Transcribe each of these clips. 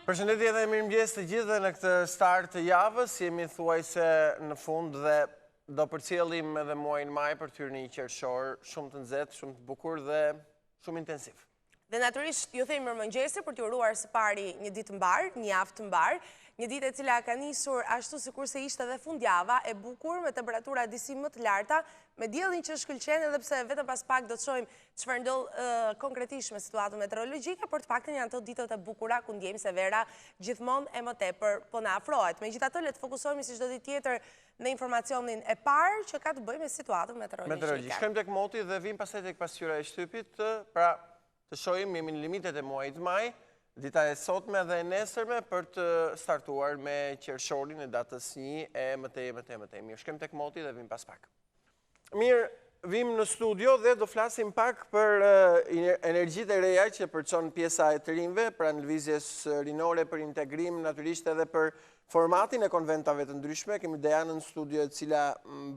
Përshëndetje dhe mirëmëngjes të gjithë dhe në këtë start të javës, jemi thuajse në fund dhe do përcjellim edhe muajin maj për të hyrë në një qershor shumë të nxehtë, shumë të bukur dhe shumë intensiv. Dhe natyrisht ju them mirëmëngjesi për t'ju uruar së pari një ditë mbar, një javë të mbar, një ditë e cila ka nisur ashtu sikurse ishte edhe fundjava e bukur me temperatura disi më të larta, me diellin që shkëlqen edhe pse vetëm pas pak do të shohim çfarë ndodh konkretisht me situatën meteorologjike, por të paktën janë ato ditët e bukura ku ndjejmë se vera gjithmonë e më tepër po na afrohet. Megjithatë le të fokusohemi si çdo ditë tjetër në informacionin e parë që ka të bëjë me situatën meteorologjike. Shkojmë tek moti dhe vim pastaj tek pasqyra e shtypit, pra të shohim jemi në limitet e muajit maj, dita e sotme dhe e nesërme për të startuar me qershorin e datës 1 e mëtej. Mirë, shkojmë tek moti dhe vim pas pak. Mirë, vim në studio dhe do flasim pak për energjitë e reja që përçon pjesa e të rinjve, pra në lëvizjes rinore për integrim, natyrisht edhe për formatin e konventave të ndryshme. Kemi Dejanën në studio e cila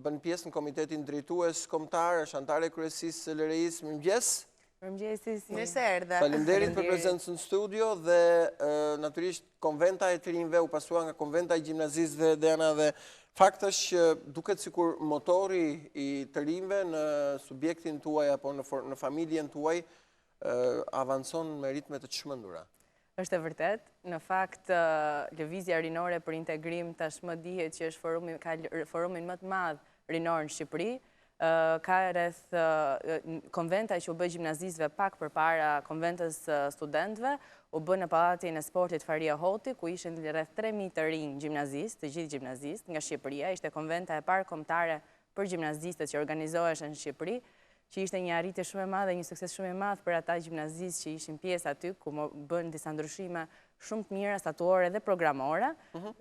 bën pjesë në komitetin drejtues kombëtar, është antare e kryesisë së LRI-s. Mirëmëngjes. Mirë se erdhe. Faleminderit për prezencën në studio dhe natyrisht konventa e të rinjve u pasua nga konventa e gjimnazistëve Dejana dhe fakt është që duket sikur motori i të rinjve në subjektin tuaj apo në familjen tuaj avancon me ritme të çmendura. Është e vërtet. Në fakt, lëvizja rinore për integrim tashmë dihet që është forumin më të madh rinor në Shqipëri. Ka rreth konventa që u bë gjimnazistëve pak përpara konventës studentëve, u bë në Pallatin e Sportit Faria Hoti, ku ishin rreth 3000 të rinj gjimnazistë, të gjithë gjimnazistë nga Shqipëria. Ishte konventa e parë kombëtare për gjimnazistët që organizoheshin në Shqipëri, që ishte një arritje shumë e madhe, një sukses shumë i madh për ata gjimnazistë që ishin pjesë aty, ku bën disa ndryshime shumë të mira statuore dhe programore,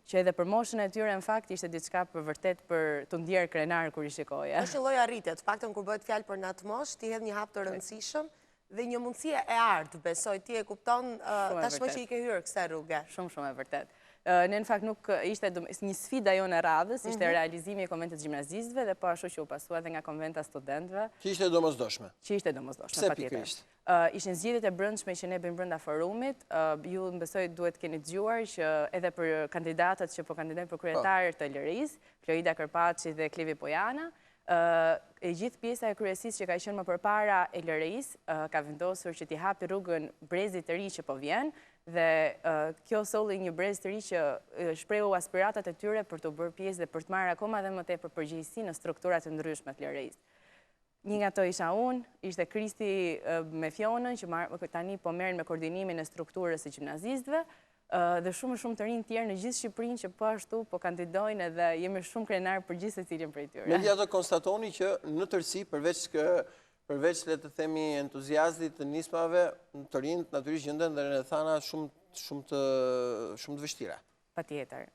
që edhe për moshën e tyre në fakt ishte diçka për vërtet për të ndjerë krenar kur i shikoja. Është një lloj arritje, të paktën kur bëhet fjalë për natë moshë, ti hedh një hap të rëndësishëm dhe një mundësi e ardhë, besoj ti e kupton tashmë që i ke hyrë kësaj rruge. Shumë e vërtet. Ne në fakt nuk ishte një sfida jonë e radhës, ishte realizimi e konventit gjimnazistëve dhe po ashtu që u pasua edhe nga konventa studentëve. Që ishte domosdoshme. Pse pikërisht? Ishin zgjedhjet e brendshme që ne bëjmë brenda forumit. Ju besoj duhet keni dëgjuar që edhe për kandidatët që po kandidojnë për kryetar të LRI-s, Florida Kërpaçi dhe Klevi Pojana, e gjithë pjesa e kryesisë që ka qenë më përpara e LRI-s ka vendosur që t'i hapi rrugën brezit të ri që po vjen, dhe kjo solli një brez të ri që shprehu aspiratat e tyre për të bërë pjesë dhe për të marrë akoma dhe më tepër përgjegjësi në strukturat të ndryshme të LRI-s. Një nga to isha unë, ishte Kristi me Fionën, që tani po merren me koordinimin e strukturës së gjimnazistëve, dhe shumë të rinj tjerë në gjithë Shqipërinë që po ashtu po kandidojnë dhe jemi shumë krenar për gjithë secilin prej tyre. Megjithatë konstatoni që në tërësi përveç le të themi entuziastit të nismave, të rinjt natyrisht gjenden dhe rrethana shumë të vështira. Patjetër.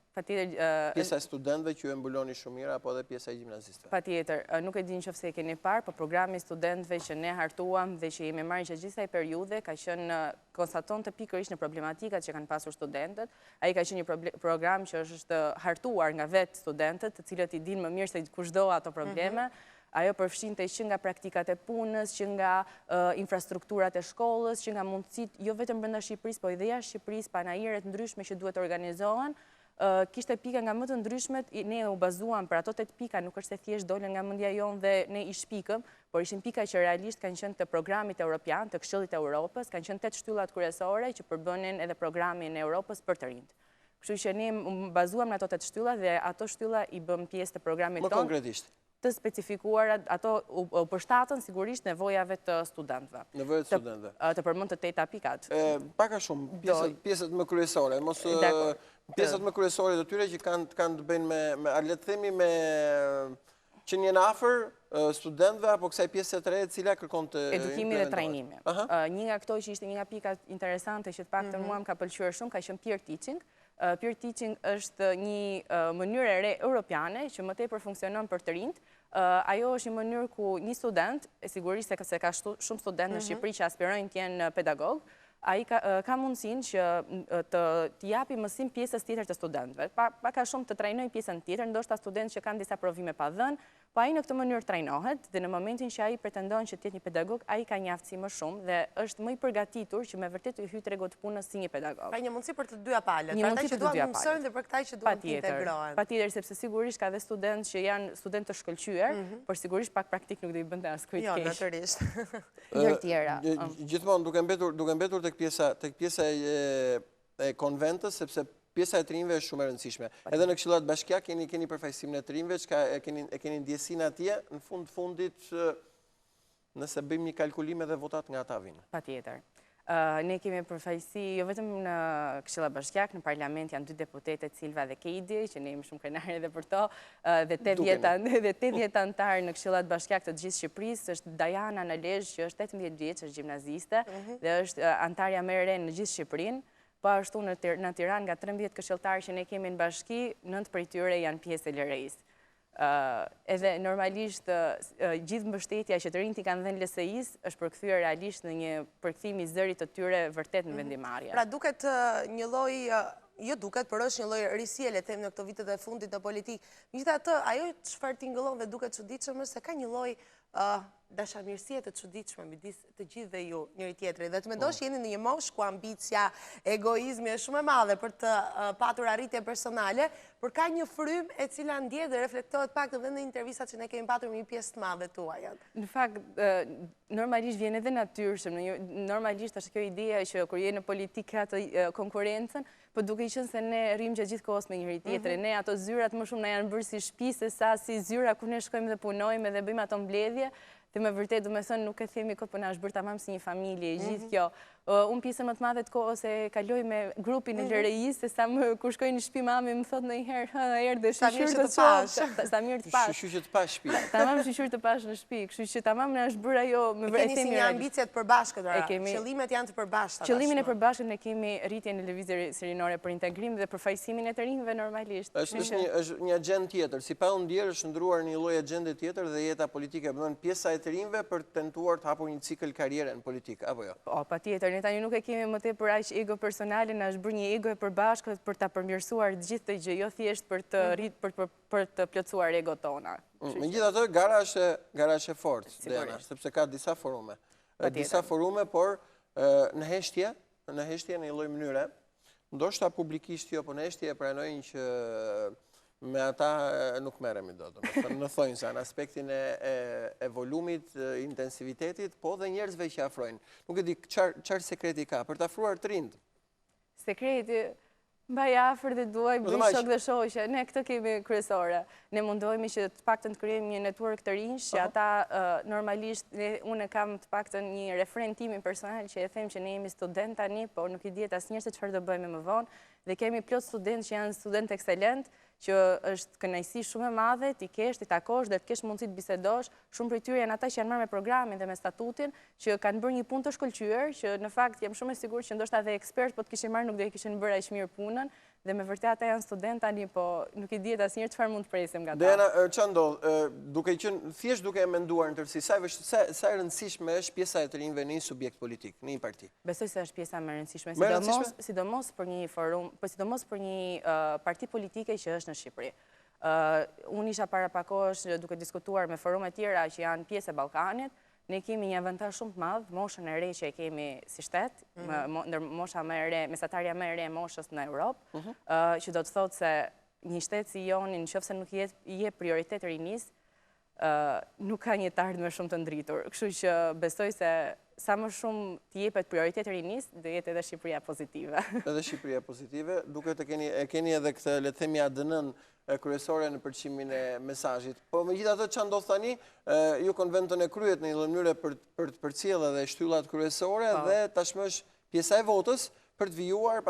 Pjesa e studentëve që ju mbuloni shumë mirë apo edhe pjesa e gjimnazistëve? Patjetër. Nuk e di nëse e keni parë, por programi i studentëve që ne hartuam dhe që jemi marrë gjatë gjithë kësaj periudhe ka qenë konstatonte pikërisht në problematikat që kanë pasur studentët. Ai ka qenë një program që është hartuar nga vetë studentët, të cilët i dinë më mirë se kushdo ato probleme. Ajo përfshinte që nga praktikat e punës, që nga infrastrukturat e shkollës, që nga mundësit, jo vetëm brenda Shqipërisë, po edhe jashtë Shqipërisë, panajiret ndryshme që duhet organizohen, kishte pika nga më të ndryshmet, ne u bazuam për ato 8 pika, nuk është se thjesht dolën nga mendja jonë dhe ne i shpikëm, por ishin pika që realisht kanë qenë të programit evropian, të Këshillit të Europës, kanë qenë 8 shtyllat kryesore që përbënin edhe programin e Europës për të rinjt. Kështu që ne bazuam në ato 8 shtylla dhe ato shtylla i bëm pjesë të programit tonë. Më konkretisht të specifikuara, ato u përshtatën sigurisht nevojave të studentëve. Nevojat të studentëve. Të përmend të 8 pikat. Pak a shumë, pjesët më kryesore, mos pjesët më kryesore të tyre që kanë të bëjnë me, le të themi me që njën afër studentëve apo kësaj pjesë të re e cila kërkon të edukimi dhe trajnimi. Një nga këto që ishte një nga pikat interesante që të paktën mua më ka pëlqyer shumë, ka qenë peer teaching. Peer teaching është një mënyrë e re europiane që më tepër funksionon për të rinjt. Ajo është një mënyrë ku një student, e sigurisht se ka shumë student në Shqipëri që aspirojnë të jenë pedagog, ai ka mundësinë që të japi mësim pjesës tjetër të studentëve. Pak a shumë të trajnojnë pjesën tjetër, ndoshta studentë që kanë disa provime pa dhënë, po ai në këtë mënyrë trajnohet dhe në momentin që ai pretendon që të jetë një pedagog, ai ka një aftësi më shumë dhe është më i përgatitur që me vërtet të hyjë tregun e punës si një pedagog. Ka një mundësi për të dyja palët, Një për ata mundësi që për të duan dyja të mësojnë dhe për këta që duan të integrohen. Patjetër, sepse sigurisht ka dhe studentë që janë studentë të shkëlqyer, por sigurisht pak praktik nuk do i bënte as kujt Jo, keq. natyrisht. Gjë tjera. Gjithmonë duke mbetur tek pjesa e konventës, sepse pjesa e të rinjve është shumë e rëndësishme. Edhe në Këshillat Bashkiake keni përfaqësimin e të rinjve, që e keni ndjesinë atje, në fundit nëse bëjmë një kalkulim edhe votat nga ata vinë. Patjetër. Ne kemi përfaqësi jo vetëm në Këshilla Bashkiake, në parlament janë 2 deputetet, Silva dhe Kejdi, që ne jemi shumë krenare edhe për to, dhe 80 antarë në Këshillat Bashkiake të gjithë Shqipërisë, është Dajana në Lezhë, që është 18 vjeç, është gjimnaziste, dhe është antarja më e re në gjithë Shqipërinë. Po ashtu në Tiranë nga 13 këshilltarë që ne kemi në bashki, 9 prej tyre janë pjesë e LRI-s. Edhe normalisht gjithë mbështetja që të rinjt i kanë dhënë LSI-s është përkthyer realisht në një përkthim i zërit të tyre vërtet në vendimarrje. Pra duket një lloj, jo duket, por është një lloj risie, le të them, në këto vitet e fundit të politikë. Megjithatë, ajo çfarë tingëllon dhe duket çuditshëm është se ka një lloj dashamirësie të çuditshme midis të gjithëve ju njëri tjetrit. Dhe të mendosh jeni në një moshë ku ambicia, egoizmi është shumë e madhe për të patur arritje personale, por ka një frymë e cila ndjet dhe reflektohet pak edhe në intervistat që ne kemi patur me një pjesë të madhe tuaja. Në fakt, normalisht vjen edhe natyrshëm. Normalisht është kjo ideja që kur je në politikë ka të konkurrencën, po duke qenë se ne rrim gjithë kohës me njëri tjetrin. Ne ato zyrat më shumë na janë bërë si shtëpi se sa si zyra ku ne shkojmë dhe punojmë dhe bëjmë ato mbledhje. Dhe me vërtet, do me thënë, nuk e themi këtë, po na është bërë tamam si një familje, gjithë kjo. Unë pjesën më të madhe të kohës e kaloj me grupin e LRI-s, se sa kur shkoj në shtëpi mami më thot në njëherë, erdhe shqyqyr të pash. Sa mirë të pash. Shqyqyr të pash shtëpi. Tamam shqyqyr të pash në shtëpi, kështu që tamam na është bërë ajo me vërtet. Keni si një ambicje të përbashkëta, qëllimet janë të përbashkëta. Qëllimin e përbashkët ne kemi rritjen e lëvizjes rinore për integrim dhe përfaqësimin e të rinjve normalisht. Është një agjendë tjetër, si pa unë ndjerë është ndruar një lloj agjende tjetër dhe jeta politike, domethënë pjesa e të rinjve për të tentuar të hapur një cikël karriere në politikë, apo jo? Po, patjetër, ne tani nuk e kemi më tepër aq ego personale, na është bërë një ego e përbashkët për ta përmirësuar të gjithë të gjë, jo thjesht për të plotësuar ego tona. Megjithatë, gara është e fortë, Diana, sepse ka disa forume. Disa forume, por në heshtje në një lloj mënyre, ndoshta publikisht jo, po në heshtje e pranojnë që me ata nuk merremi dot, në thonjë sa në aspektin e volumit, intensivitetit, po dhe njerëzve që afrojnë. Nuk e di çfarë sekreti ka për të afruar të rinjt. Sekreti mbaj afër dhe duaj bëj shok dhe shoqe. Ne këtë kemi kryesore. Ne mundohemi që të paktën të krijojmë një network të rinj që ata normalisht unë kam të paktën një refren timin personal që e them që ne jemi student tani, por nuk i dihet asnjëherë se çfarë do bëjmë më vonë dhe kemi plot studentë që janë studentë ekselent, që është kënaqësi shumë e madhe ti kesh, ti takosh dhe të kesh mundësi të bisedosh. Shumë prej tyre janë ata që janë marrë me programin dhe me statutin, që kanë bërë një punë të shkëlqyer, që në fakt jam shumë e sigurt që ndoshta edhe ekspert po të kishin marrë nuk do i kishin bërë aq mirë punën. Dhe me vërtet ata janë student tani, po nuk i dihet asnjëherë çfarë mund të presim nga ta. Diana, ç'a ndodh? Duke qenë thjesht duke e menduar në tërësi, sa e rëndësishme është pjesa e të rinjve në një subjekt politik, në një parti? Besoj se është pjesa më e rëndësishme, sidomos për një forum, sidomos për një parti politike që është në Shqipëri. Unë isha para pak kohësh duke diskutuar me forume tjera që janë pjesë e Ballkanit. Ne kemi një avantazh shumë të madh, moshën e re që e kemi si shtet, mosha më e re, mesatarja më e re e moshës në Europë, që do të thotë se një shtet si joni, nëse nuk i jep prioritet rinisë, nuk ka një të ardhmë shumë të ndritur. Kështu që besoj se sa më shumë të jepet prioritet rinisë, do jetë edhe Shqipëria pozitive. Edhe Shqipëria pozitive, duket e keni edhe këtë, le të themi, ADN-n kryesore në përqimin e mesazhit. Po megjithatë ç'a ndodh tani, ju konventën e kryet në një mënyrë për të përcjellë edhe shtyllat kryesore dhe tashmë është pjesa e votës për të vijuar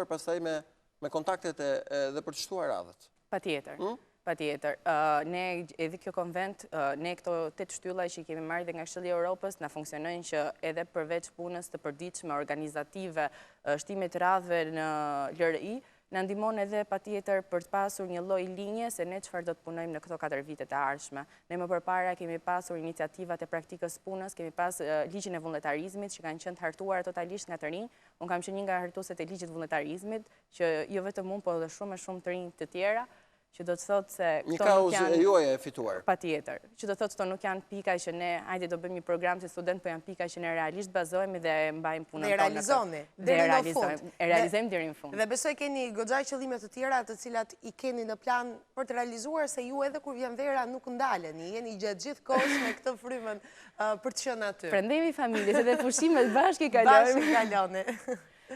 pastaj me kontaktet dhe për të shtuar radhët. Patjetër. Patjetër. Ne edhe kjo konvent, ne këto 8 shtylla që i kemi marrë dhe nga Këshilli i Evropës na funksionojnë që edhe përveç punës të përditshme organizative, shtimit radhëve në LRI, na ndihmon edhe patjetër për të pasur një lloj linje se ne çfarë do të punojmë në këto 4 vite të ardhshme. Ne më përpara kemi pasur iniciativat e praktikës punës, kemi pas ligjin e vullnetarizmit që kanë qenë të hartuara totalisht nga të rinj. Unë kam qenë një nga hartueset e ligjit vullnetarizmit, që jo vetëm unë, por edhe shumë të rinj të tjera, që do të thotë se një kauzë e juaj e fituar. Patjetër, që do të thotë këto nuk janë pika që ne, hajde do bëjmë një program si student, po janë pika që ne realisht bazohemi dhe mbajmë punën tonë. Dhe realizoni, deri në fund. E realizojmë deri në fund. Dhe besoj keni goxha qëllime të tjera të cilat i keni në plan për të realizuar, se ju edhe kur vjen vera nuk ndaleni, jeni gjatë gjithë kohës me këtë frymën për të qenë aty. Prandemi familjes edhe pushimet bashkë i kalojmë. Bashkë i kaloni.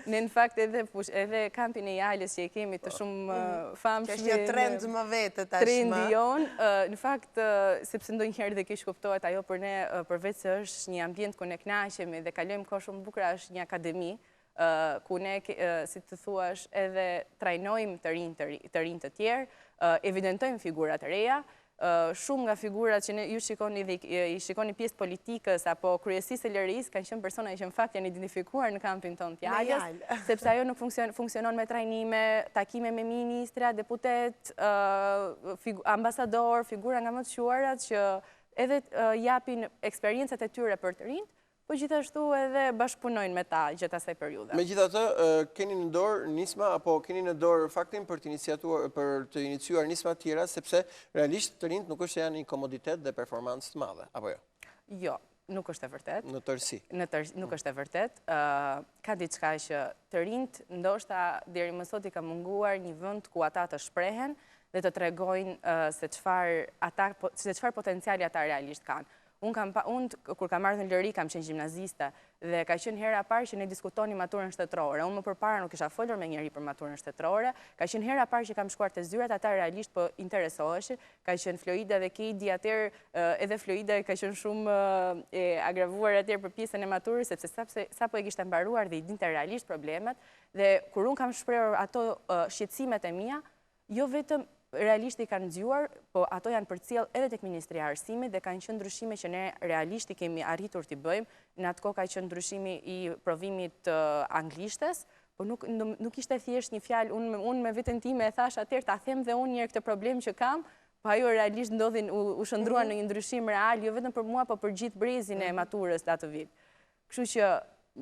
Ne në fakt edhe kampin e Jalës që e kemi të shumë famshme. Që është një trend më vete tashmë. Trendi jonë, në fakt, sepse ndonjëherë dhe kish kuptohet ajo për ne, përveç se është një ambient ku ne kënaqemi dhe kalojmë kohë shumë bukura, është një akademi, ku ne, si të thuash, edhe trajnojmë të rinj të tjerë, evidentojmë figurat të reja, shumë nga figurat që ju shikoni dhe i shikoni pjesë politikës apo kryesisë e LRI-s kanë qenë persona që në fakt janë identifikuar në kampin tonë të Jalës, sepse ajo nuk funksionon me trajnime, takime me ministra, deputet, ambasador, figura nga më të quarat që edhe japin eksperiencat e tyre për të rinjt, po gjithashtu edhe bashkëpunojnë me ta gjatë asaj periudhe. Megjithatë, keni në dorë nisma apo keni në dorë faktin për të iniciuar nisma të tjera, sepse realisht të rinjt nuk është janë një komoditet dhe performancë të madhe, apo jo? Jo, nuk është e vërtet. Në tërësi. Nuk është e vërtet. Ka diçka që të rinjt, ndoshta deri më sot i ka munguar një vend ku ata të shprehen dhe të tregojnë se çfarë potenciali ata realisht kanë. Unë, kur kam ardhur në LRI, kam qenë gjimnaziste dhe ka qenë hera parë që ne diskutonim maturën shtetërore. Unë më përpara nuk isha folur me njëri për maturën shtetërore. Ka qenë hera parë që kam shkuar te zyrat, ata realisht po interesoheshin. Ka qenë Florida dhe Kedi atëherë, edhe Florida ka qenë shumë e agravuar atëherë për pjesën e maturës, sepse sapo e kishte mbaruar dhe i dinte realisht problemet. Dhe kur unë kam shprehur ato shqetësimet e mia, jo vetëm realisht i kanë zgjuar, po ato janë përcjell edhe tek Ministria e Arsimit dhe kanë qenë ndryshime që ne realisht i kemi arritur t'i bëjmë. Në atë kohë ka qenë ndryshimi i provimit anglishtes, po nuk ishte thjesht një fjalë, unë me veten time e thash atëherë ta them dhe unë një këtë problem që kam, po ajo realisht ndodhin u shndruan në një ndryshim real, jo vetëm për mua, po për gjithë brezin e maturës të atë vit. Kështu që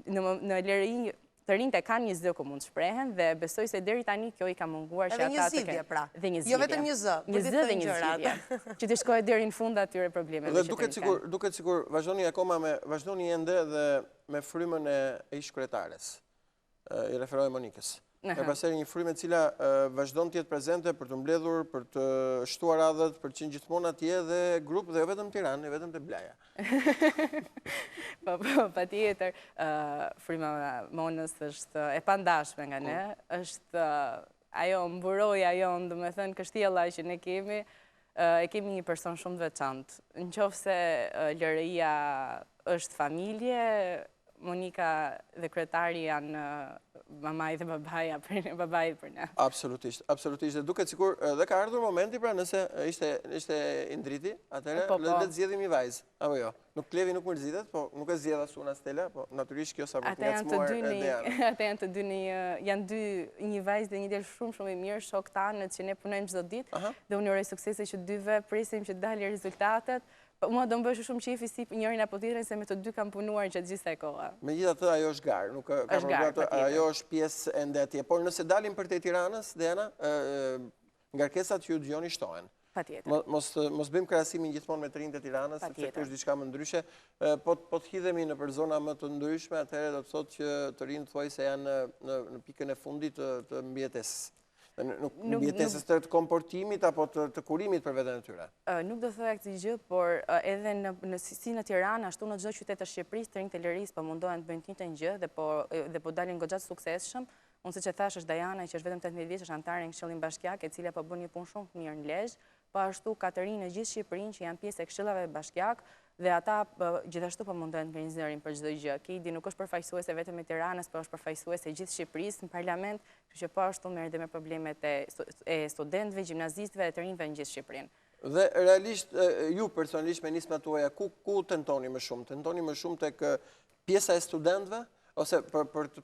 në LRI të rinjt e kanë një zë ku mund të shprehen dhe besoj se deri tani kjo i ka munguar që ata të kenë. Edhe një zgjidhje pra. Dhe një zgjidhje. Jo vetëm një zë. Një zë dhe një zgjidhje. Që të shkojë deri në fund atyre problemeve. Dhe duket sikur vazhdoni ende dhe me frymën e ish-kryetares. I referoj Monikës. E pastaj një frymë e cila vazhdon të jetë prezente për të mbledhur, për të shtuar radhët, për të qenë gjithmonë atje dhe grup dhe jo vetëm Tiranë, jo vetëm te Blaja. Po, patjetër, fryma Monës është e pandashme nga ne, është ajo mburoja jonë, domethënë kështjella që ne kemi, e kemi një person shumë të veçantë. Nëse LRI-ja është familje, Monika dhe kryetari janë mamaj dhe babaj për ne. Absolutisht, absolutisht. Dhe duket sikur dhe ka ardhur momenti pra nëse ishte indriti, atëherë le të zgjedhim një vajzë, apo jo? Nuk Klevi nuk mërzitet, po nuk e zgjedh as unë as Stella, po natyrisht kjo sa për të ngacmuar Deana. Ata janë të dy një vajzë dhe një del shumë i mirë, shok tanë që ne punojmë çdo ditë dhe unë uroj suksese që dyve, presim që dalin rezultatet. Mua do më bësh shumë qefi si njërin apo tjetrin se me të dy kam punuar gjatë gjithë kësaj kohe. Megjithatë ajo është garë, nuk ka problem, ajo është pjesë ende atje. Por nëse dalim përtej Tiranës, Deana, ngarkesat që ju dëgjoni shtohen. Patjetër. Mos bëjmë krahasimin gjithmonë me të rinjtë e Tiranës, sepse kjo është diçka më ndryshe. Po të hidhemi në për zona më të ndryshme, atëherë do të thotë që të rinjtë thuajse janë në pikën e fundit të mbijetesës. Nuk mbijetesës të komportimit apo të kurimit për veten e tyre. Nuk do thoya këtë gjë, por edhe si në Tiranë, ashtu në çdo qytet të Shqipërisë, të rinjtë e LRI-s po mundohen të bëjnë të njëjtën gjë dhe po dalin goxha të suksesshëm. Unë siç e thash është Dajana që është vetëm 18 vjeç, është antare në Këshillin Bashkiak, e cila po bën një punë shumë të mirë në Lezhë, po ashtu Katarinë në gjithë Shqipërinë që janë pjesë e Këshillave Bashkiak dhe ata gjithashtu po mundohen të organizojnë për çdo gjë. Kidi nuk është përfaqësuese vetëm e Tiranës, por është përfaqësuese e gjithë Shqipërisë në parlament, kështu që po ashtu merret dhe me problemet e studentëve, gjimnazistëve, të rinjve në gjithë Shqipërinë. Dhe realisht ju personalisht me nismat tuaja ku tentoni më shumë? Tentoni më shumë tek pjesa e studentëve ose për t'u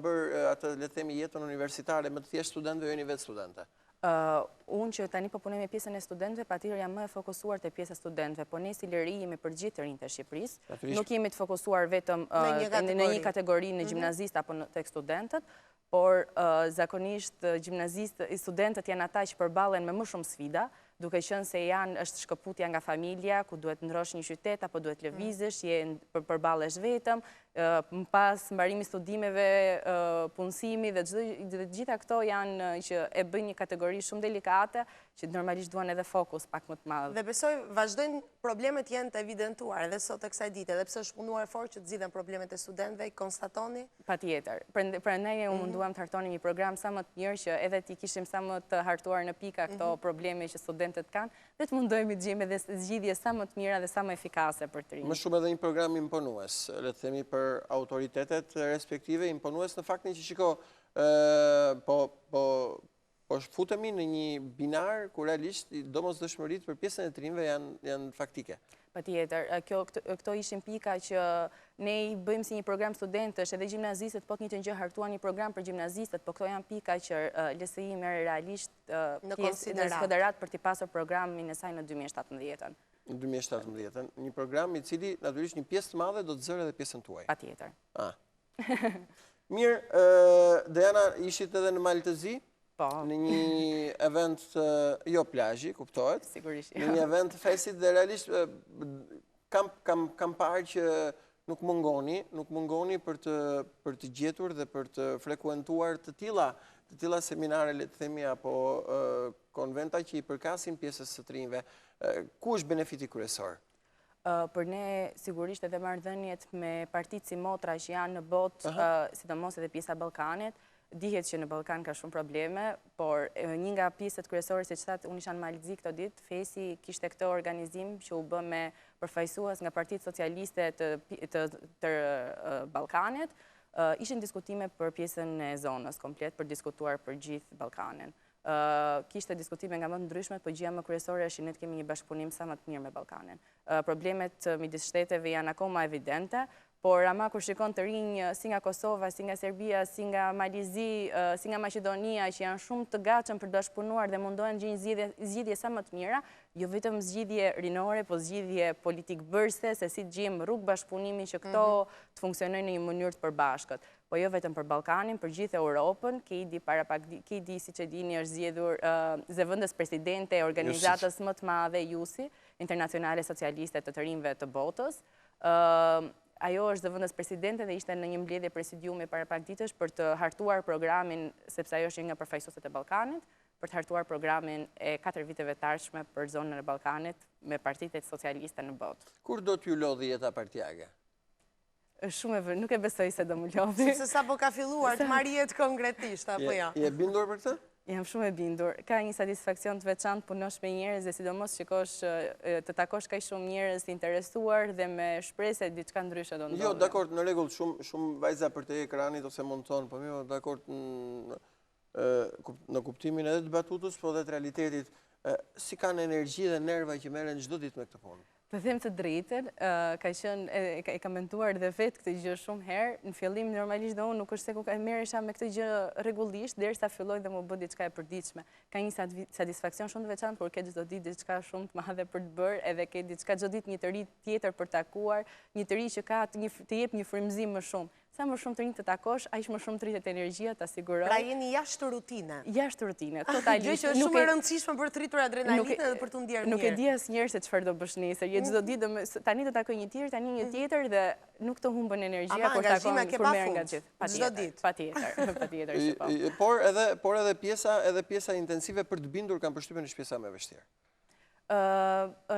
bërë atë le të themi jetën universitare më të thjeshtë studentëve, jo jeni vetë studente? Unë që tani po punoj me pjesën e studentëve, patjetër jam më e fokusuar te pjesa e studentëve, po ne si Lëri jemi për gjithë të rinjtë e Shqipërisë. Nuk jemi të fokusuar vetëm në një kategori në gjimnazist apo tek studentët, por zakonisht studentët janë ata që përballen me më shumë sfida, duke qenë se është shkëputja nga familja, ku duhet ndrosh një qytet apo duhet lëvizësh, përballesh vetëm, pas mbarimi studimeve, punësimi dhe gjitha këto janë që e bëjnë një kategori shumë delikate, që normalisht duan edhe fokus pak më të madh. Dhe besoj vazhdojnë problemet janë të evidentuar edhe sot e kësaj dite, edhe pse është punuar fort që të zgjidhen problemet e studentëve, i konstatoni? Patjetër. Prandaj u munduam të hartonim një program sa më të mirë që edhe ti kishim sa më të hartuar në pika këto probleme që studentët kanë, dhe të mundohemi të gjejmë edhe zgjidhje sa më të mira dhe sa më efikase për të rinjtë. Më shumë edhe një program imponues, le të themi për autoritetet respektive, imponues në faktin që shiko, po futemi në një binar ku realisht domosdoshmëritë për pjesën e të rinjve janë faktike. Patjetër, këto ishin pika që ne i bëjmë si një program studentësh, edhe gjimnazistët, po të njëjtën gjë hartuan një program për gjimnazistët, po këto janë pika që LSI merr realisht në konsiderat për të pasur programin e saj në 2017-ën. Në 2017-ën, një program i cili natyrisht një pjesë të madhe do të zërë edhe pjesën tuaj. Patjetër. Mirë, Dejana, ishit edhe në Maltëzi? Në një event, jo plazhi, kuptohet? Sigurisht. Në një event fesit dhe realisht kam parë që nuk mungoni për të gjetur dhe për të frekuentuar të tilla seminare, le të themi, apo konventa që i përkasin pjesës së të rinjve. Ku është benefiti kryesor? Për ne, sigurisht edhe marrëdhëniet me partitë si motra që janë në botë, sidomos edhe pjesa Ballkanit, dihet që në Ballkan ka shumë probleme, por një nga pjesët kryesore, siç thatë, unë isha në Malzi këto ditë, Fesi kishte këtë organizim që u bë me përfaqësues nga Partitë Socialiste të Ballkanit, ishin diskutime për pjesën e zonës komplet, për diskutuar për gjithë Ballkanin. Kishte diskutime nga më të ndryshmet, po gjëja më kryesore është që ne kemi një bashkëpunim sa më të mirë me Ballkanin. Problemet midis shteteve janë akoma evidente, por ama kur shikon të rinj si nga Kosova, si nga Serbia, si nga Malizi, si nga Maqedonia, që janë shumë të gatshëm për të bashkëpunuar dhe mundohen gjejnë zgjidhje sa më të mira, jo vetëm zgjidhje rinore, po zgjidhje politik bërëse, se si të gjejmë rrugë bashkëpunimi që këto të funksionojnë në një mënyrë të përbashkët. Po jo vetëm për Ballkanin, për gjithë Europën, KIDI, siç e dini, është zgjedhur zëvendës presidente e organizatës më të madhe JUSI, Internacionale Socialiste të rinjve të botës. Ajo është zëvendës presidente dhe ishte në një mbledhje presidiumi para pak ditësh për të hartuar programin, sepse ajo është një nga përfaqësuesit e Ballkanit, për të hartuar programin e 4 viteve të ardhshme për zonën e Ballkanit me partitë socialiste në botë. Kur do t'ju lodhi jeta partjage? Nuk e besoj se do më lodhi. Se sa po ka filluar të marrë jetë konkretisht, apo ja? Je bindur për këtë? Jam shumë e bindur. Ka një satisfakcion të veçantë punosh me njerëz dhe sidomos të takosh kaq shumë njerëz të interesuar dhe me shpresë diçka ndryshe do ndodhë. Jo, dakord, në rregull, shumë vajza për te ekranit ose monton, po mirë, dakord, në kuptimin edhe të batutës, po dhe të realitetit, si kanë energji dhe nerva që merren çdo ditë me këtë punë? Të them të drejtën, e kam mentuar dhe vetë këtë gjë shumë herë. Në fillim normalisht dhe unë nuk është se ku merresha me këtë gjë rregullisht, derisa filloi dhe më bë diçka e përditshme. Ka një satisfaksion shumë të veçantë kur ke çdo ditë diçka shumë të madhe për të bërë, edhe ke diçka çdo ditë një të ri tjetër për takuar, një të ri që ka të jep një frymëzim më shumë. Sa më shumë të rinj të takosh, aq më shumë të rritet energjia, ta siguroj. Pra jeni jashtë rutine. Jashtë rutine, totalisht. Gjë që është shumë e rëndësishme për të rritur adrenalinë dhe për të ndjerë mirë. Nuk e di asnjëherë se çfarë do bësh nesër. Çdo ditë tani do takoj një tjetër, tani një tjetër dhe nuk të humbën energjia kur takon kur merr nga gjithë. Çdo ditë. Patjetër. Por edhe pjesa intensive për të bindur kanë përshtypjen është pjesa më e vështirë.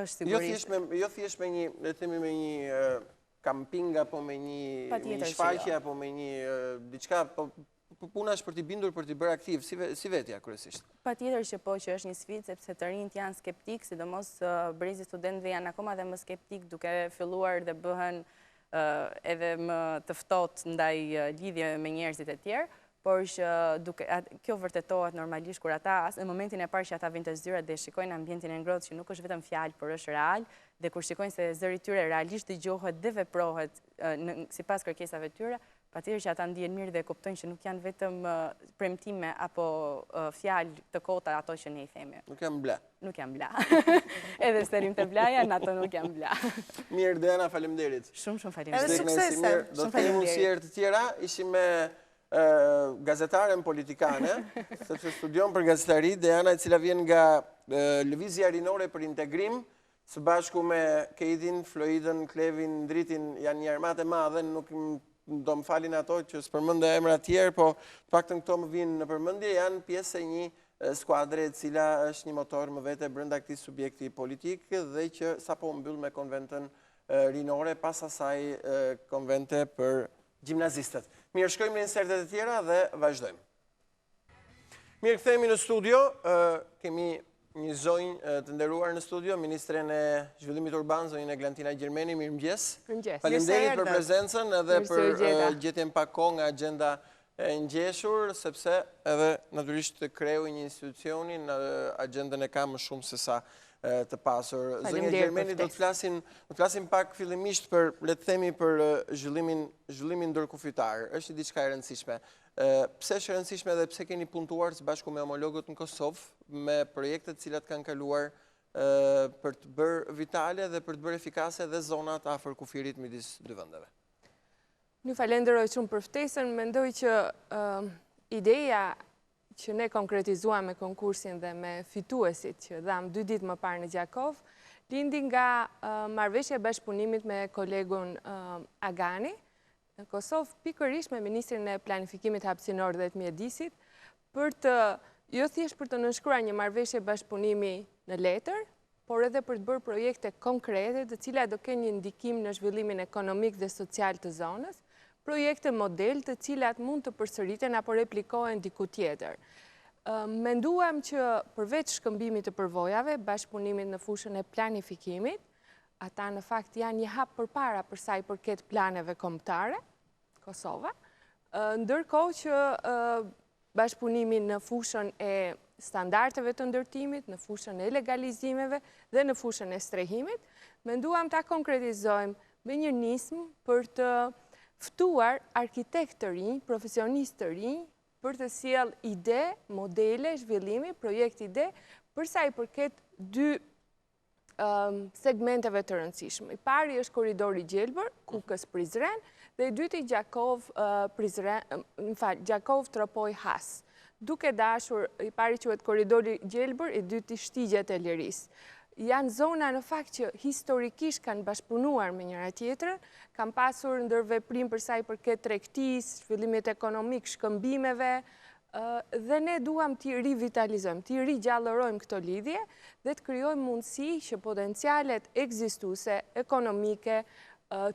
Është sigurisht. Jo thjesht me një, le të themi me një kamping apo me një shfaqje apo me një diçka, puna është për t'i bindur, për t'i bërë aktiv, si vetja kryesisht. Patjetër që po, që është një sfidë, sepse të rinjt janë skeptik, sidomos brezi studentëve janë akoma dhe më skeptik, duke filluar dhe bëhen edhe më të ftohtë ndaj lidhje me njerëzit e tjerë, por që kjo vërtetohet normalisht kur ata, në momentin e parë që ata vinë të zyrat dhe shikojnë ambientin e ngrohtë që nuk është vetëm fjalë, por është real, dhe kur shikojnë se zëri tyre realisht dëgjohet dhe veprohet sipas kërkesave tyre, Patjetër që ata ndihen mirë dhe kuptojnë që nuk janë vetëm premtime apo fjalë të kota ato që ne i themi. Nuk jam bla. Nuk janë bla. Edhe sterim të blaja, në ato nuk janë bla. Mirë, Diana, faleminderit. Shumë faleminderit. Edhe suksese. Do të kemi mundësier të tjera, ishim me gazetaren politikane, sepse studion për gazetari, Diana, e cila vjen nga lëvizja rinore për integrim, së bashku me Keidin, Floidën, Klevin, Dritin, janë një armat e madhe, nuk do më falin ato që s'përmënde emra tjerë, po të paktën këto më vinë në përmëndje, janë pjesë e një skuadre e cila është një motor më vete brenda këtij subjekti politik dhe që sapo mbyll me konventën rinore, pas asaj konvente për gjimnazistët. Mirë, shkojmë në insertet e tjera dhe vazhdojmë. Mirë, kthehemi në studio, kemi një zonjë të nderuar në studio, Ministren e Zhvillimit Urban, zonjën Eglantina Gjermeni, mirëmëngjes. Faleminderit për prezencën edhe për gjetjen pak kohë nga agenda e ngjeshur, sepse edhe natyrisht të kreu një institucioni në agendën e ka më shumë se sa të pasur. Zonja Gjermeni, do të flasim pak fillimisht për, le të themi, për zhvillimin ndërkufitar. Është diçka e rëndësishme. Pse është e rëndësishme dhe pse keni puntuar së bashku me homologët në Kosovë me projektet cilat kanë kaluar për të bërë vitale dhe për të bërë efikase dhe zonat afër kufirit midis dy vendeve? Një falenderoj shumë për ftesën, mendoj që ideja që ne konkretizuam me konkursin dhe me fituesit që dham 2 ditë më parë në Gjakov, lindi nga marrëveshja e bashkëpunimit me kolegun Agani, në Kosovë, pikërisht me Ministrin e Planifikimit Hapësinor dhe të Mjedisit, për të, jo thjesht për të nënshkruar një marrëveshje bashkëpunimi në letër, por edhe për të bërë projekte konkrete, të cilat do kenë një ndikim në zhvillimin ekonomik dhe social të zonës, projekte model të cilat mund të përsëriten apo replikohen diku tjetër. Menduam që përveç shkëmbimit të përvojave, bashkëpunimit në fushën e planifikimit, ata në fakt janë një hap përpara për sa i përket planeve kombëtare, Kosova, ndërkohë që bashkëpunimin në fushën e standardeve të ndërtimit, në fushën e legalizimeve dhe në fushën e strehimit, menduam ta konkretizojmë me një nismë për të ftuar arkitekt të rinj, profesionist të rinj, për të sjell ide, modele, zhvillimi, projekt ide, përsa i përket 2 segmenteve të rëndësishme. I pari është koridori Gjelbër, Kukës-Prizren, dhe i dyti Gjakov-Tropoj-Has. Duke dashur, i pari quhet koridori Gjelbër, i dyti Shtigjet e Liris. Janë zona në fakt që historikisht kanë bashkëpunuar me njëra tjetrën, kanë pasur ndërveprim përsa i përket tregtisë, zhvillimit ekonomik, shkëmbimeve, dhe ne duam t'i rivitalizojmë, t'i rigjallërojmë këto lidhje dhe të krijojmë mundësi që potencialet ekzistuese, ekonomike,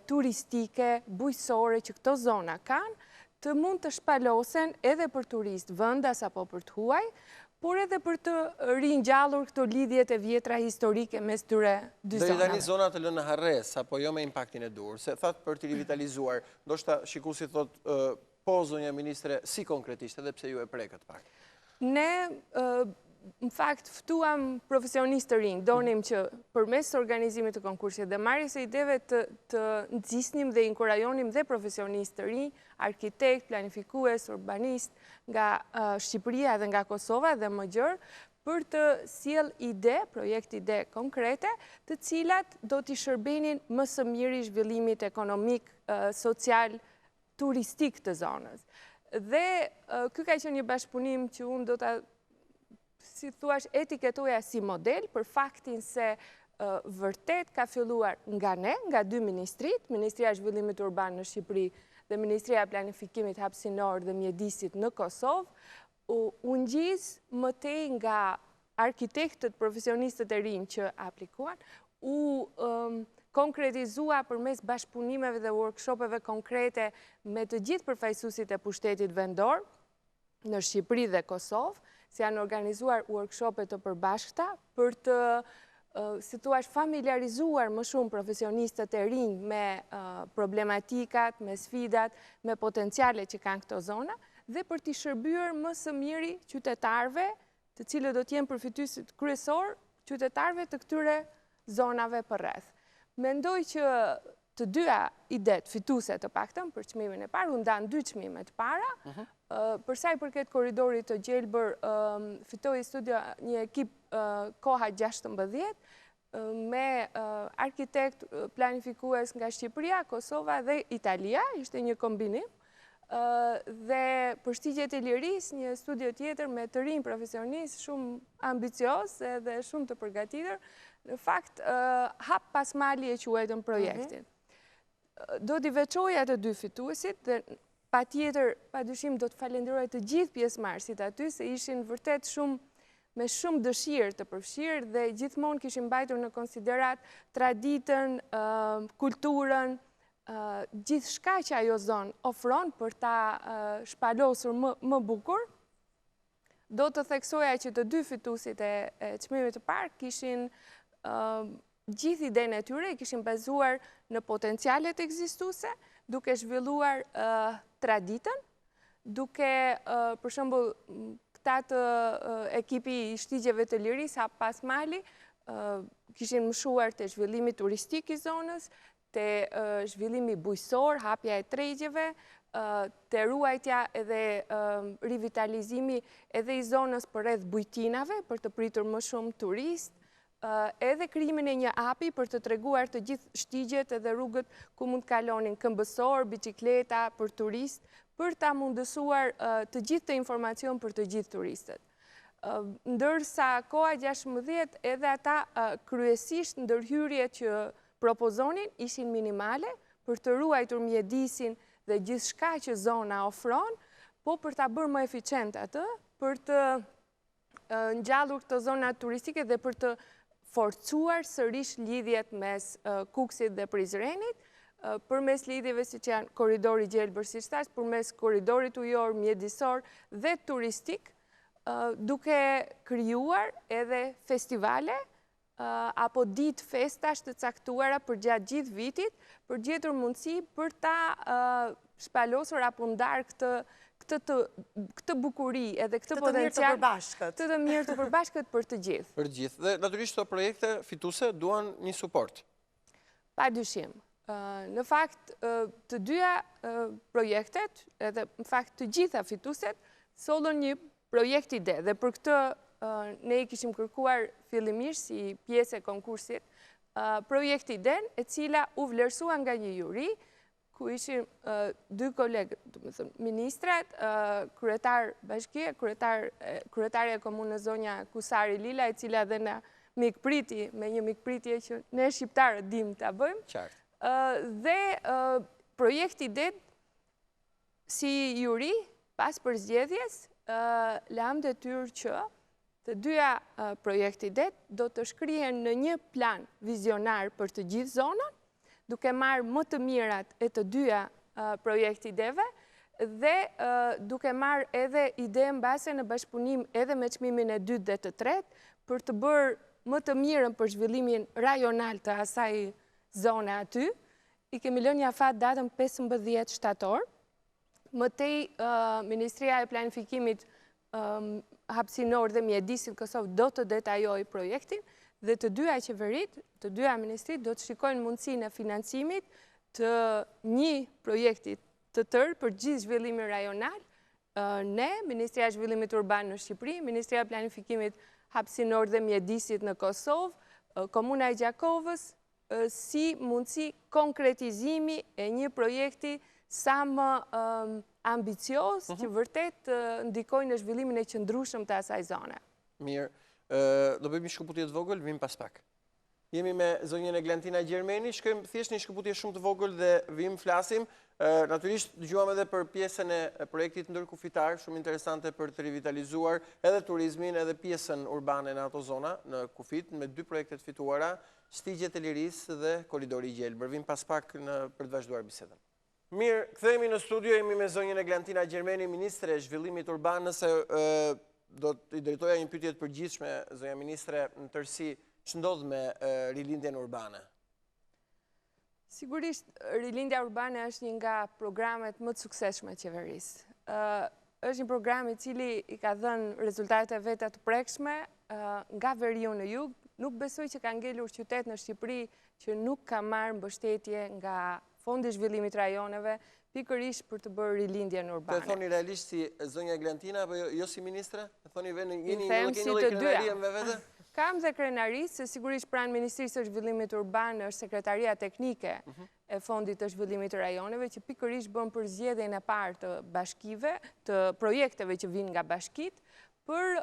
turistike, bujqësore që këto zona kanë, të mund të shpalosen edhe për turist vendas apo për të huaj, por edhe për të ringjallur këto lidhjet e vjetra historike mes tyre dy zonave. Do i tani zonat të lënë në harres, apo jo me impaktin e dur, se thatë për të rivitalizuar, ndoshta shikuesi thotë po, zonja ministre, si konkretisht, edhe pse ju e pre këtë pak? Ne, në fakt, ftuam profesionistë të rinj, donim që përmes organizimit të konkursit dhe marrjes së ideve të nxisnim dhe inkurajonim dhe profesionistë të rinj, arkitekt, planifikues, urbanist, nga Shqipëria dhe nga Kosova dhe më gjërë, për të sjell ide, projekt ide konkrete, të cilat do t'i shërbenin më së miri zhvillimit ekonomik, social, turistik të zonës. Dhe ky ka qenë një bashkëpunim që unë do ta, si thuash, etiketoja si model, për faktin se vërtet ka filluar nga ne, nga 2 ministrit, Ministria e Zhvillimit Urban në Shqipëri dhe Ministria e Planifikimit Hapësinor dhe Mjedisit në Kosovë, u ngjiz më tej nga arkitektët, profesionistët e rinj që aplikuan, u konkretizua përmes bashkëpunimeve dhe workshopeve konkrete me të gjithë përfaqësuesit e pushtetit vendor në Shqipëri dhe Kosovë, si janë organizuar workshope të përbashkëta për të, si thua, familiarizuar më shumë profesionistët e rinj me problematikat, me sfidat, me potencialet që kanë këto zona, dhe për t'i shërbyer më së miri qytetarëve, të cilët do t'jenë përfituesit kryesor, qytetarëve të këtyre zonave përreth. Mendoj që të dyja idet fituse të paktën për çmimin e parë, u ndan 2 çmime të para. Për sa i përket korridorit të Gjelbër, fitoi studio një ekip koha 16 me arkitekt planifikues nga Shqipëria, Kosova dhe Italia, ishte një kombinim. Dhe Përshtigjet e Liris, një studio tjetër me të rinj profesionist, shumë ambicios dhe shumë të përgatitur, në fakt hap pas mali e quajtën projektin. Do t'i veçoja të 2 fituesit dhe pa tjetër, pa dyshim do të falenderoj të gjithë pjesëmarrësit aty, se ishin vërtet me shumë dëshirë të përfshirë dhe gjithmonë kishin mbajtur në konsiderat traditën, kulturën, gjithë shka që ajo zonë ofron për ta shpalosur më bukur. Do të theksoja që të 2 fituesit e çmimit të parë kishin gjithë idenë e tyre, i kishin bazuar në potencialet ekzistuese, duke zhvilluar traditën, duke, për shembull, këta të ekipi i Shtigjeve të Liris, hap pas mali, kishin mshuar të zhvillimi turistik i zonës, të zhvillimi bujësor, hapja e tregjeve, të ruajtja edhe rivitalizimi edhe i zonës përreth bujtinave, për të pritur më shumë turist, edhe krijimin e një api për të treguar të gjithë shtigjet edhe rrugët ku mund të kalonin këmbësor, bicikleta për turist, për ta mundësuar të gjithë të informacion për të gjithë turistët. Ndërsa koha 16 edhe ata kryesisht ndërhyrjet që propozonin ishin minimale për të ruajtur mjedisin dhe gjithë shka që zona ofron, po për ta bërë më eficient atë, për të ngjallur këto zona turistike dhe për të forcuar sërish lidhjet mes Kukësit dhe Prizrenit, përmes lidhjeve si që janë korridori Gjelbër si shtash, përmes korridorit ujor, mjedisor dhe turistik, duke krijuar edhe festivale apo ditë festash të caktuara për gjatë gjithë vitit, për gjetur mundësi për ta shpalosur apo ndar këtë bukuri edhe këtë potencial të të mirë të përbashkët për të gjithë. Për gjithë. Dhe natyrisht këto projekte fituse duan një suport. Pa dyshim. Në fakt, të dyja projektet, edhe në fakt të gjitha fituset, sollën një projekt ide. Dhe për këtë ne i kishim kërkuar fillimisht si pjesë e konkursit projekt iden, e cila u vlerësua nga një juri, ku ishin 2 kolegë, ministrat, kryetar bashkie, kryetare e komunës zonja Kusari Lila, e cila dhe na mikpriti, me një mikpritje që ne shqiptarët dim të bëjmë. Dhe projekti det, si juri, pas përzgjedhjes, lam detyrë që të dyja projekti det do të shkrihen në një plan vizionar për të gjithë zonën, duke marrë më të mirat e të dyja projekti ideve dhe duke marrë edhe ide në base në bashkëpunim edhe me çmimin e 2 dhe të 3 për të bërë më të mirën për zhvillimin rajonal të asaj zone aty. I kemi lënë afat datën 15 shtator. Mëtej Ministria e Planifikimit hapësinor dhe mjedisit Kosovë do të detajoj projektin, dhe të dyja qeverit, të dyja ministrit do të shikojnë mundësinë e financimit të një projektit të tërë për gjithë zhvillimin rajonal. Ne, Ministria e Zhvillimit Urban në Shqipëri, Ministria e Planifikimit hapësinor dhe mjedisit në Kosovë, Komuna e Gjakovës, si mundësi konkretizimi e një projekti sa më ambicios që vërtet ndikojnë në zhvillimin e qëndrueshëm të asaj zone. Mirë. Do bëjmë një shkëputje të vogël, vim pas pak. Jemi me zonjën Eglantina Gjermeni, shkojmë thjesht një shkëputje shumë të vogël dhe vim flasim. Natyrisht dëgjuam edhe për pjesën e projektit ndërkufitar, shumë interesante për të rivitalizuar edhe turizmin edhe pjesën urbane në ato zona, në kufit, me 2 projektet fituara, Shtigjet e Liris dhe Korridori Gjelbër. Vim pas pak për të vazhduar bisedën. Mirë, kthehemi në studio, jemi me zonjën Eglantina Gjermeni, Ministre e Zhvillimit Urban, nëse do të i drejtoja një pyetje të përgjithshme, zonja ministre, në tërësi, ç'ndodh me rilindjen urbane? Sigurisht, rilindja urbane është një nga programet më të suksesshme të qeverisë. Është një program i cili i ka dhënë rezultate veta të prekshme nga veriu në jug, nuk besoj që ka ngelur qytet në Shqipëri që nuk ka marrë mbështetje nga Fondi i Zhvillimit Rajoneve, pikërisht për të bërë rilindjen urbane. Të thoni realisht si zonja Glantina, apo jo si ministre? Të thoni jeni Them nuk si keni të krenarie dyja. me vete? Kam dhe krenarisë, se sigurisht pranë Ministrisë të Zhvillimit Urban është Sekretaria Teknike e Fondit të Zhvillimit të Rajoneve, që pikërisht bën përzgjedhjen e parë të bashkive, të projekteve që vinë nga bashkit, për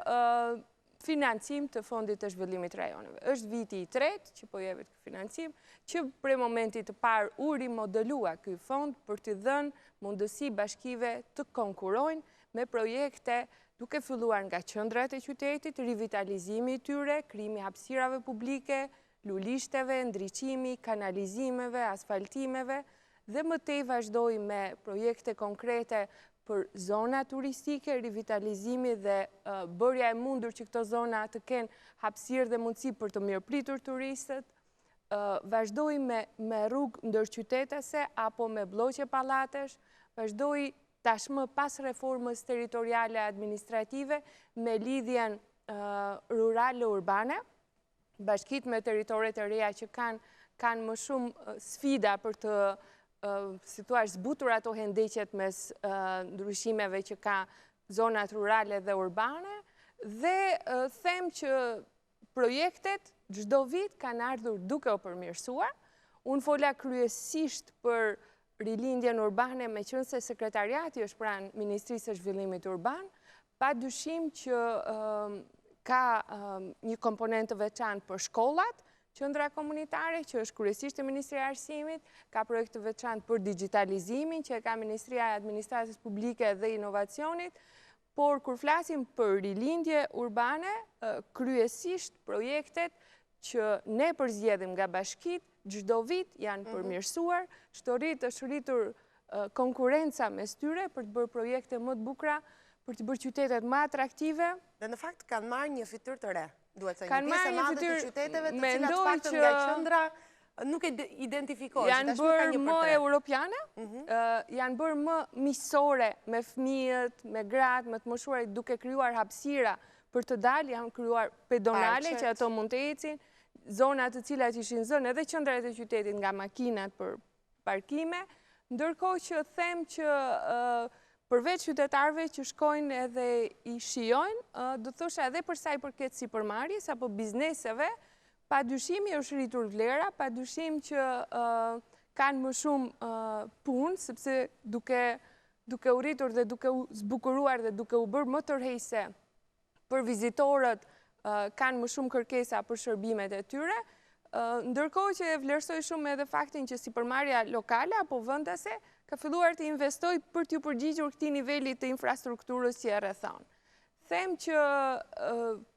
financim të Fondit të Zhvillimit Rajoneve. Është viti i tretë që po jepet ky financim, që pre momentit të parë u rimodelua ky fond për t'i dhënë mundësi bashkive të konkurojnë me projekte duke filluar nga qendrat e qytetit, rivitalizimi i tyre, krijimi i hapësirave publike, lulishteve, ndriçimi, kanalizimeve, asfaltimeve, dhe më tej vazhdoi me projekte konkrete për zona turistike, rivitalizimi dhe bërja e mundur që këto zona të kenë hapësirë dhe mundësi për të mirëpritur turistët, vazhdoi me rrugë ndërqytetese apo me bloqe pallatesh, vazhdoi tashmë pas reformës territoriale administrative me lidhjen rurale-urbane, bashkit me teritoret e reja që kanë më shumë sfida për të situash zbutur ato hendeqet mes ndryshimeve që ka zonat rurale dhe urbane, dhe them që projektet çdo vit kanë ardhur duke u përmirësuar. Unë fola kryesisht për rilindjen urbane, me qënë se sekretariati është pranë Ministrisë së Zhvillimit Urban, pa dyshim që ka një komponent të veçantë për shkollat, qendra komunitare, që është kryesisht e Ministria e Arsimit, ka projekt të veçantë për digitalizimin, që e ka Ministria e Administratës Publike dhe Inovacionit, por kur flasim për rilindje urbane, kryesisht projektet që ne përzgjedhim nga bashkit, çdo vit janë përmirësuar, është rritur konkurenca mes tyre për të bërë projekte më të bukura, për të bërë qytetet më atraktive. Dhe në fakt kanë marrë një fytyrë të re. Duhet të Kanë një pjesë e marrë një madhe të fytyrë, qyteteve të mendoj cilat paktën nga qendra nuk e identifikohet. Janë bërë më europiane, janë bërë më miqësore me fëmijët, me gratë, me të moshuarit, duke krijuar hapësira për të dalë, janë krijuar pedonale që ato mund të ecin, zona të cilat ishin zënë edhe qendrat e qytetit nga makinat për parkime, ndërkohë që them që përveç qytetarëve që shkojnë edhe i shijojnë, do thosha edhe për sa i përket sipërmarrjes apo bizneseve, pa dyshimi është rritur vlera, pa dyshim që kanë më shumë punë, sepse duke u rritur dhe duke u zbukuruar dhe duke u bërë më tërheqëse për vizitorët, kanë më shumë kërkesa për shërbimet e tyre, ndërkohë që e vlerësoj shumë edhe faktin që sipërmarrja lokale apo vendase ka filluar të investoj për t'ju përgjigjur këtij niveli të infrastrukturës që e rrethon. Them që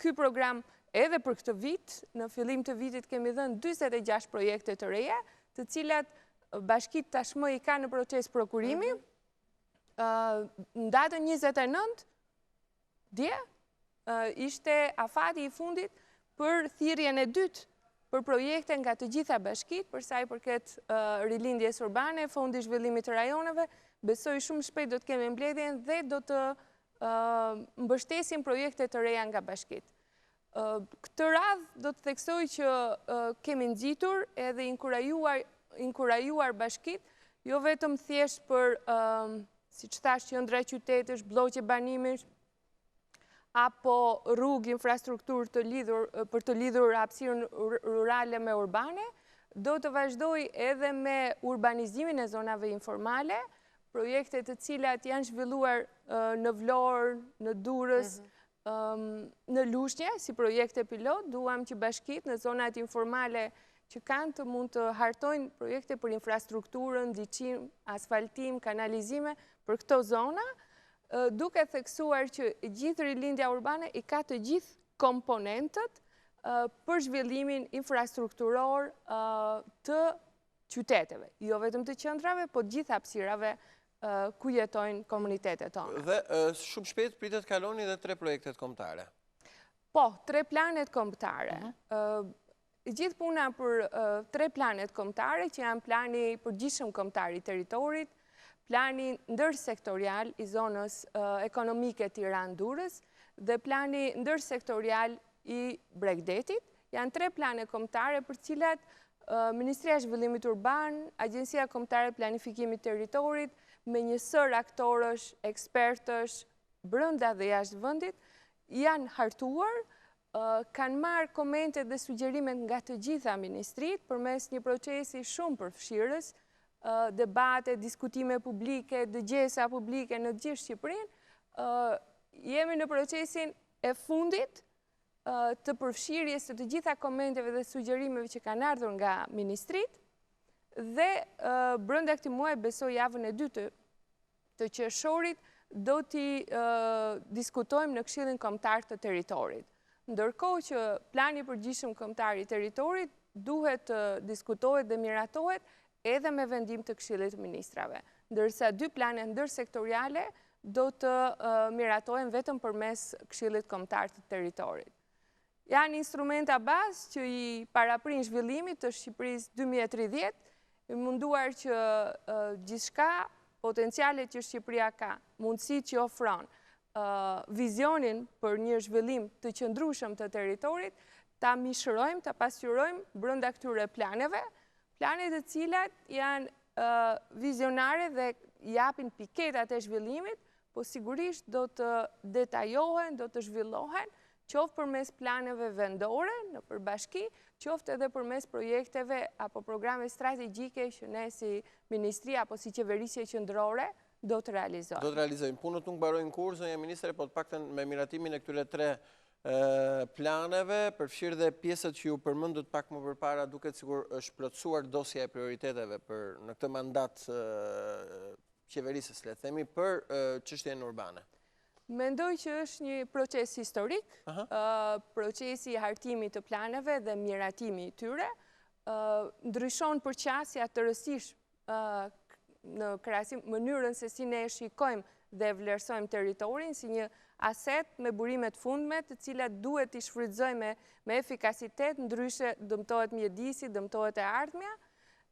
ky program edhe për këtë vit, në fillim të vitit kemi dhënë 46 projekte të reja, të cilat bashkit tashmë i ka në proces prokurimi. Në datën 29 dje ishte afati i fundit për thirrjen e dytë për projekte nga të gjitha bashkit, për sa i përket rilindjes urbane, Fondi i Zhvillimit të Rajoneve, besoj shumë shpejt do të kemi mbledhjen dhe do të mbështesim projekte të reja nga bashkit. Këtë radhë do të theksoj që kemi nxitur edhe inkurajuar bashkit, jo vetëm thjesht për, siç thash, qendra e qytetësh, blloqe banimesh, apo rrugë, infrastrukturë për të lidhur hapësirën rurale me urbane, do të vazhdoj edhe me urbanizimin e zonave informale, projekte të cilat janë zhvilluar në Vlorë, në Durrës, në Lushnjë, si projekte pilot. Duam që bashkit në zonat informale që kanë të mund të hartojnë projekte për infrastrukturën, ndriçim, asfaltim, kanalizime për këto zona, duke theksuar që gjithë rilindja urbane i ka të gjithë komponentët për zhvillimin infrastrukturor të qyteteve. Jo vetëm të qendrave, po gjithë hapësirave ku jetojnë komunitetet tona. Dhe shumë shpejt pritet kaloni dhe 3 projektet kombëtare. Po, 3 planet kombëtare. Gjithë puna për 3 planet kombëtare, që janë plani përgjithshëm kombëtar i territorit, plani ndërsektorial i zonës ekonomike Tiranë-Durrës dhe plani ndërsektorial i Bregdetit, janë 3 plane kombëtare për cilat Ministria e Zhvillimit Urban, Agjencia Kombëtare e Planifikimit Territorit, me një sër aktorësh, ekspertësh, brenda dhe jashtë vendit, janë hartuar, kanë marrë komente dhe sugjerimet nga të gjitha ministrit përmes një procesi shumë përfshirës, debate, diskutime publike, dëgjesa publike në gjithë Shqipërinë. Jemi në procesin e fundit të përfshirjes të gjitha komenteve dhe sugjerimeve që kanë ardhur nga ministrit, dhe brenda këtij muaji, besoj javën e dytë të qershorit, do t'i diskutojmë në Këshillin Kombëtar të Territorit. Ndërkohë që plani i përgjithshëm kombëtar i territorit duhet të diskutohet dhe miratohet edhe me vendim të Këshillit të Ministrave, ndërsa 2 plane ndërsektoriale do të miratohen vetëm përmes Këshillit Kombëtar të Territorit. Janë instrumenta bazë që i paraprin zhvillimit të Shqipërisë 2030, i munduar që gjithçka, potencialet që Shqipëria ka, mundësitë që ofron, vizionin për një zhvillim të qëndrueshëm të territorit, ta mishërojmë, ta pasqyrojmë brenda këtyre planeve, plane të cilat janë vizionare dhe japin piketat e zhvillimit, po sigurisht do të detajohen, do të zhvillohen, qoftë përmes planeve vendore në përbashki, qoftë edhe përmes projekteve apo programe strategjike që ne si Ministri apo si Qeverisje Qendrore do të realizojmë. Do të realizojmë. Punët nuk mbarojnë kurrë, zonja ministre, po të paktën me miratimin e këtyre 3 planeve, përfshirë dhe pjesët që ju përmendët pak më përpara, duket sikur është plotësuar dosja e prioriteteve për në këtë mandat qeverisës, le të themi, për çështjen urbane. Mendoj që është një proces historik, procesi i hartimit të planeve dhe miratimi i tyre, ndryshon përqasja të rësish në krahasim mënyrën se si ne shikojmë dhe vlerësojmë territorin si një aset me burime të fundme, të cilat duhet t'i shfrytëzojmë me efikasitet, ndryshe dëmtohet mjedisi, dëmtohet e ardhmja,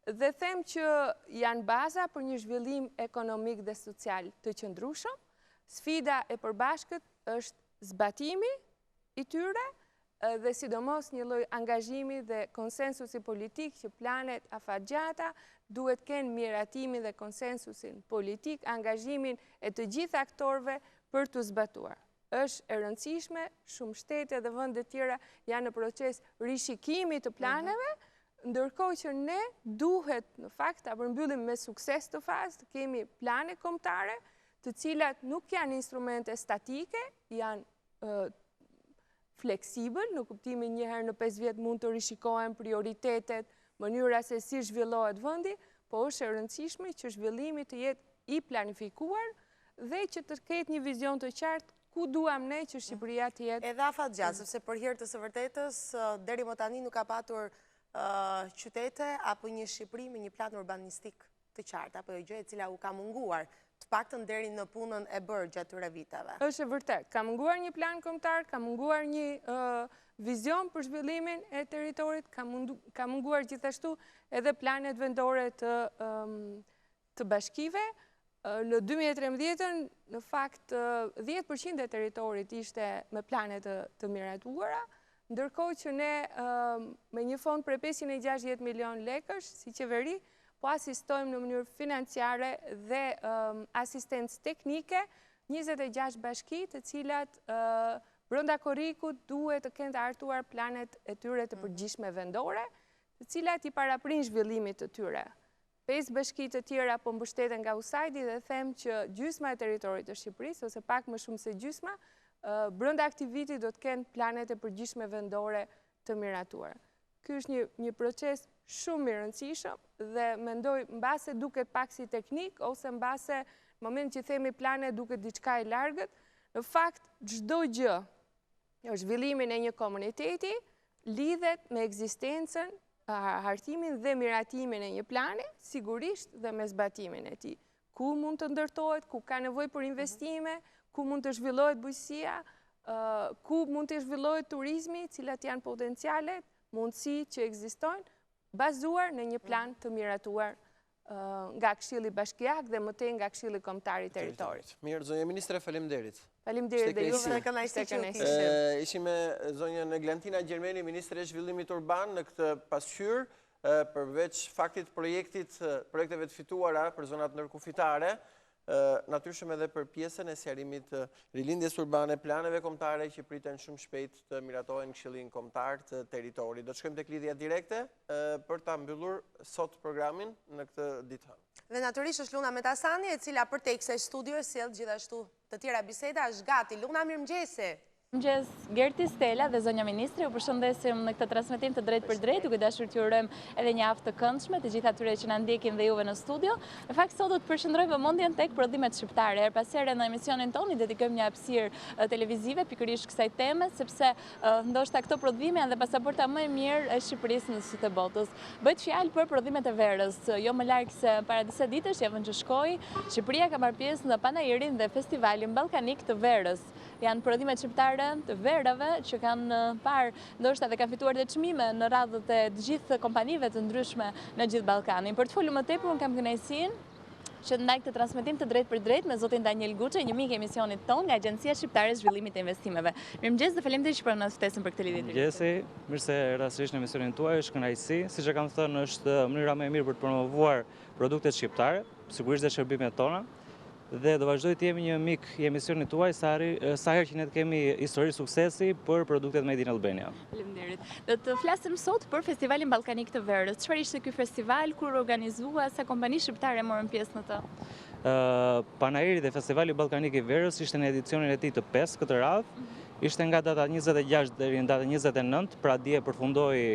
dhe them që janë baza për një zhvillim ekonomik dhe social të qëndrueshëm. Sfida e përbashkët është zbatimi i tyre dhe sidomos një lloj angazhimi dhe konsensusi politik që planet afatgjata duhet kenë miratimin dhe konsensusin politik, angazhimin e të gjithë aktorëve për të zbatuar. Është e rëndësishme, shumë shtete dhe vende tjera janë në proces rishikimi të planeve, ndërkohë që ne duhet në fakt ta përmbyllim me sukses të fazë, kemi plane kombëtare të cilat nuk janë instrumente statike, janë fleksibël, në kuptimin një herë në 5 vjet mund të rishikohen prioritetet, mënyra se si zhvillohet vendi, po është e rëndësishme që zhvillimi të jetë i planifikuar dhe që të ketë një vizion të qartë ku duam ne që Shqipëria të jetë. Edhe afatgjatë, sepse për hir të së vërtetës, deri më tani nuk ka patur qytete apo një Shqipëri me një plan urbanistik të qartë, apo gjë e cila u ka munguar të paktën deri në punën e bërë gjatë këtyre viteve. Është e vërtet, ka munguar një plan kombëtar, ka munguar një vizion për zhvillimin e territorit, ka munguar gjithashtu edhe planet vendore të bashkive. Në 2013, në fakt, 10% e territorit ishte me planet të miratuara, ndërkohë që ne me një fond prej 560 milion lekësh si qeveri, po asistojmë në mënyrë financiare dhe asistencë teknike 26 bashki të cilat brenda korrikut duhet të kenë të hartuar planet e tyre të përgjithshme vendore, të cilat i paraprin zhvillimit të tyre. 5 bashki të tjera po mbështeten nga USAID dhe them që gjysma e territorit të Shqipërisë, ose pak më shumë se gjysma, brenda këtij viti do të kenë planet e përgjithshme vendore të miratuar. Ky është një proces shumë i rëndësishëm dhe mendoj mbase duket pak si teknik ose mbase në moment që themi plane duket diçka e largët, në fakt çdo gjë në zhvillimin e një komuniteti lidhet me ekzistencën, hartimin dhe miratimin e një plani, sigurisht dhe me zbatimin e tij. Ku mund të ndërtohet, ku ka nevojë për investime, ku mund të zhvillohet bujqësia, ku mund të zhvillohet turizmi, cilat janë potencialet, mundësi që ekzistojnë, bazuar në një plan të miratuar nga Këshilli Bashkiak dhe mëtej nga Këshilli Kombëtar i Territorit. Mirë, zonja ministre, faleminderit. Faleminderit dhe juve. Ishim me zonjën Glantina Gjermeni, ministre e zhvillimit urban në këtë pasqyrë, përveç faktit projekteve të fituara për zonat ndërkufitare, natyrshëm edhe për pjesën e sqarimit të rilindjes urbane, planeve kombëtare që priten shumë shpejt të miratohen Këshillin Kombëtar të Territorit. Do të shkojmë tek lidhja direkte për ta mbyllur sot programin në këtë ditë hënë. Dhe natyrisht është Luna Metasani, e cila për te kësaj studio sjell gjithashtu të tjera biseda, është gati. Luna, mirëmëngjese. Mëngjes, Gerti, Stella dhe zonja ministre, ju përshëndesim në këtë transmetim të drejt për drejt, duke dashur t'ju urojmë edhe një javë të këndshme të gjithë atyre që na ndjekin dhe juve në studio. Në fakt sot do të përshëndrojmë vëmendjen tek prodhimet shqiptare. Her pas here në emisionin tonë i dedikojmë një hapësirë televizive pikërisht kësaj teme, sepse ndoshta këto prodhime janë dhe pasaporta më e mirë e Shqipërisë në sytë e botës. Bëhet fjalë për prodhimet e verës. Jo më larg se para disa ditësh, javën që shkoi, Shqipëria ka marrë pjesë në panairin dhe festivalin ballkanik të verës. Janë prodhimet shqiptare të verave që kanë parë ndoshta dhe kanë fituar dhe çmime në radhët e të gjithë kompanive të ndryshme në gjithë Ballkanin. Për të folur më tepër, unë kam kënaqësinë që ndaj këtë transmetim të drejt për drejt me zotin Daniel Guçe, një mik e emisionit tonë nga Agjencia Shqiptare e Zhvillimit të Investimeve. Mirëmëngjes dhe faleminderit që na ftesën për këtë lidhje. Mirëmëngjes, mirë se rastësisht në emisionin tuaj, është kënaqësi. Siç e kam thënë, është mënyra më e mirë për të promovuar produktet shqiptare, sigurisht dhe shërbimet tona. Dhe do vazhdoj të jemi një mik i emisionit tuaj sa herë që ne të kemi histori suksesi për produktet Made in Albania. Faleminderit. Do të flasim sot për Festivalin Ballkanik të Verës. Çfarë ishte ky festival, kur organizua, sa kompani shqiptare morën pjesë në të? Panairi dhe Festivali Ballkanik i Verës ishte në edicionin e tij të 5 këtë radhë. Ishte nga data 26 deri në datën 29, pra dje përfundoi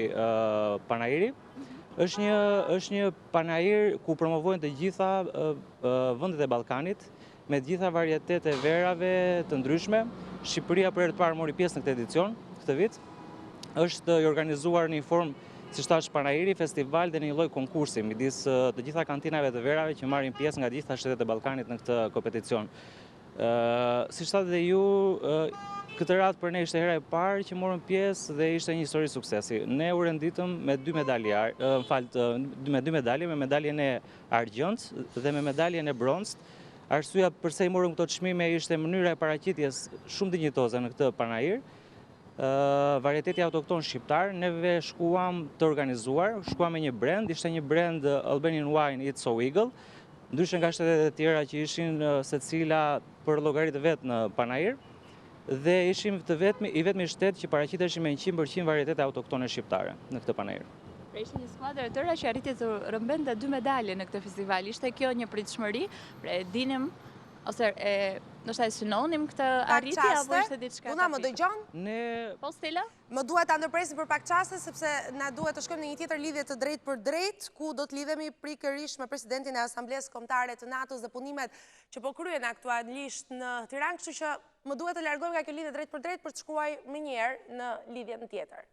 Panairi. Është një panair ku promovohen të gjitha vendet e Ballkanit, me të gjitha varietet e verave të ndryshme. Shqipëria për herë të parë mori pjesë në këtë edicion këtë vit. Është i organizuar në një formë, siç thash, panairi, festival dhe në një lloj konkursi midis të gjitha kantinave të verave që marrin pjesë nga gjitha shtetet e Ballkanit në këtë kompeticion. Siç thatë dhe ju, këtë radhë për ne ishte hera e parë që morëm pjesë dhe ishte një histori suksesi. Ne u renditëm me dy medalje, me medaljen e argjënt dhe me medaljen e bronzt. Arsyeja pse i morëm këto çmime ishte mënyra e paraqitjes shumë dinjitoze në këtë panair. Varieteti autokton shqiptar, neve shkuam të organizuar, shkuam me një brand, ishte një brand Albanian Wine It's So Eagle, ndryshe nga shtetet e tjera që ishin secila për llogaritë vet në panair. Dhe ishim i vetmi shtet që paraqiteshim me 100% varietete autoktone shqiptare në këtë panair. Pra ishte një skuadër e tëra që arriti të rëmbente 2 medalje në këtë festival. Ishte kjo një pritshmëri, pra e dinim ose ndoshta e synonim këtë arritje apo ishte diçka? Luna, më dëgjon? Po Stella? Më duhet ta ndërpresim për pak çaste sepse na duhet të shkojmë në një tjetër lidhje të drejt për drejt, ku do të lidhemi pikërisht me presidentin e Asamblesë Kombëtare të NATO-s dhe punimet që po kryhen aktualisht në Tiranë, kështu që më duhet të largojmë nga kjo lidhje drejt për drejt për të shkuar më njëherë në lidhjen tjetër.